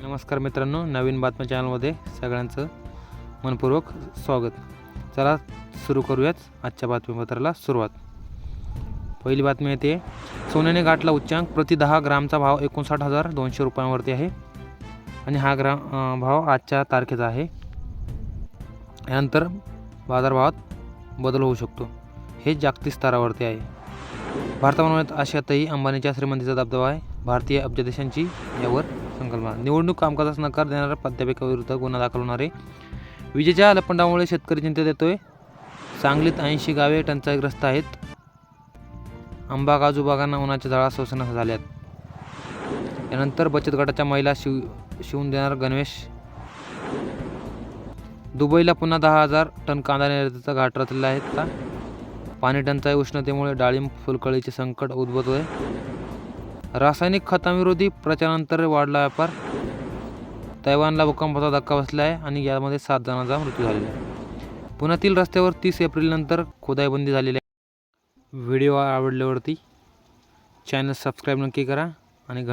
नमस्कार मित्रांनो, नवीन बातम्या चॅनलमध्ये सगळ्यांचं मनपूर्वक स्वागत. चला सुरू करूयात आजच्या बातमीपत्राला सुरुवात. पहिली बातमी येते, सोन्याने गाठला उच्चांक. प्रति 10 ग्रामचा भाव 59,200 रुपयांवरती आहे आणि हा भाव आजच्या तारखेचा आहे. यानंतर बाजारभावात बदल होऊ शकतो. हे जागतिक स्तरावरती आहे. भारताबरोबरच आशियातही अंबानीच्या श्रीमंतीचा दबदबा आहे. भारतीय अब्ज देशांची यावर संकल्पना. निवडणूक कामकाजास नकार देणाऱ्या प्राध्यापकाविरुद्ध गुन्हा दाखल होणार आहे. विजेच्या लपंडावामुळे शेतकरी चिंतेत येतोय. सांगलीत 80 गावे टंचाईग्रस्त आहेत. आंबा काजू बागांना उन्हाच्या झळा सोसण्यास झाल्यात. यानंतर बचत गटाच्या महिला शिवून देणार गणवेश. दुबईला पुन्हा 10,000 टन कांदा निर्यातीचा घाट रचलेला आहे. का पाणी टंचाई, उष्णतेमुळे डाळिंब फुलकळीचे संकट उद्भवत आहे. रासायनिक खतांविरोधी प्रचारानंतर वाढला व्यापार. तैवानला भूकंपाचा धक्का बसला आहे आणि यामध्ये 7 जणांचा मृत्यू झालेला आहे. पुण्यातील रस्त्यावर 30 एप्रिलनंतर खोदाईबंदी झालेली आहे. व्हिडिओ आवडल्यावरती चॅनल सबस्क्राईब नक्की करा आणि